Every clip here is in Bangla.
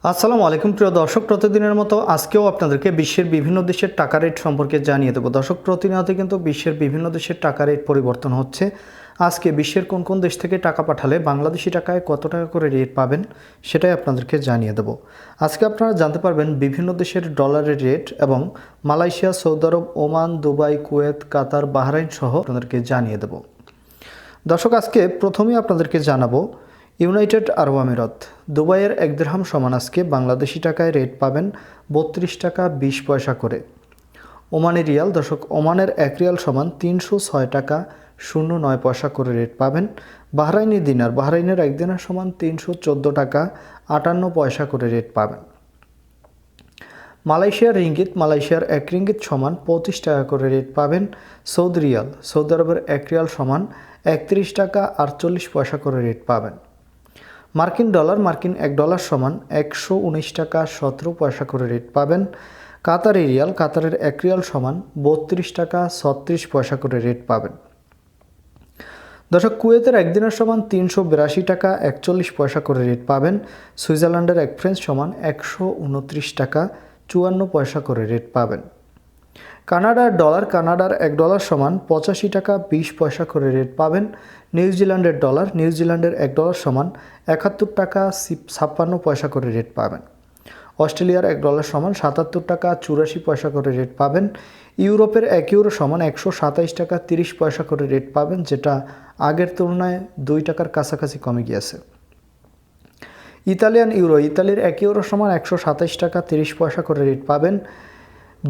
আসসালামু আলাইকুম প্রিয় দর্শক, প্রতিদিনের মতো আজকেও আপনাদেরকে বিশ্বের বিভিন্ন দেশের টাকা রেট সম্পর্কে জানিয়ে দেবো। দর্শক, প্রতিনিয়ত কিন্তু বিশ্বের বিভিন্ন দেশের টাকা রেট পরিবর্তন হচ্ছে। আজকে বিশ্বের কোন কোন দেশ থেকে টাকা পাঠালে বাংলাদেশি টাকায় কত টাকা করে রেট পাবেন সেটাই আপনাদেরকে জানিয়ে দেবো। আজকে আপনারা জানতে পারবেন বিভিন্ন দেশের ডলারের রেট এবং মালয়েশিয়া, সৌদি আরব, ওমান, দুবাই, কুয়েত, কাতার, বাহরাইন সহ আপনাদেরকে জানিয়ে দেবো। দর্শক, আজকে প্রথমেই আপনাদেরকে জানাবো ইউনাইটেড আরব আমিরাত। দুবাইয়ের 1 দিরহাম সমান আজকে বাংলাদেশি টাকায় রেট পাবেন 32 টাকা 20 পয়সা করে। ওমানি রিয়াল, দর্শক ওমানের 1 রিয়াল সমান 306 টাকা 09 পয়সা করে রেট পাবেন। বাহরাইনি দিনার, বাহরাইনের 1 দিনার সমান 314 টাকা 58 পয়সা করে রেট পাবেন। মালয়েশিয়ার রিঙ্গিত, মালয়েশিয়ার 1 রিঙ্গিত সমান 25 টাকা করে রেট পাবেন। সৌদি রিয়াল, সৌদি আরবের 1 রিয়াল সমান 31 টাকা 48 পয়সা করে রেট পাবেন। মার্কিন ডলার, মার্কিন 1 ডলার সমান 119 টাকা 17 পয়সা করে রেট পাবেন। কাতারি রিয়াল, কাতারের 1 রিয়াল সমান 32 টাকা 36 পয়সা করে রেট পাবেন। দর্শক, কুয়েতের 1 দিনার সমান 382 টাকা 41 পয়সা করে রেট পাবেন। সুইজারল্যান্ডের 1 ফ্রেঞ্চ সমান 129 টাকা 54 পয়সা করে রেট পাবেন। কানাডার ডলার, কানাডার 1 ডলার সমান 85 টাকা 20 পয়সা করে রেট পাবেন। নিউজিল্যান্ডের ডলার, নিউজিল্যান্ডের 1 ডলার সমান 71 টাকা 56 পয়সা করে রেট পাবেন। অস্ট্রেলিয়ার 1 ডলার সমান 77 টাকা 84 পয়সা করে রেট পাবেন। ইউরোপের 1 ইউরো সমান 127 টাকা 30 পয়সা করে রেট পাবেন, যেটা আগের তুলনায় 2 টাকার কাছাকাছি কমে গিয়েছে। ইতালিয়ান ইউরো, ইতালির 1 ইউরো সমান 127 টাকা 30 পয়সা করে রেট পাবেন।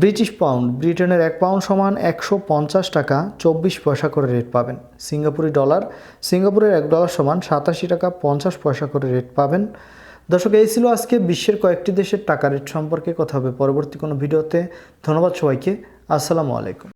ব্রিটিশ পাউন্ড, ব্রিটেনের 1 পাউন্ড সমান 150 টাকা 24 পয়সা করে রেট পাবেন। সিঙ্গাপুরি ডলার, সিঙ্গাপুরের 1 ডলার সমান 87 টাকা 50 পয়সা করে রেট পাবেন। দর্শক, এই ছিল আজকে বিশ্বের কয়েকটি দেশের টাকা রেট সম্পর্কে। কথা হবে পরবর্তী কোনো ভিডিওতে। ধন্যবাদ সবাইকে। আসসালামু আলাইকুম।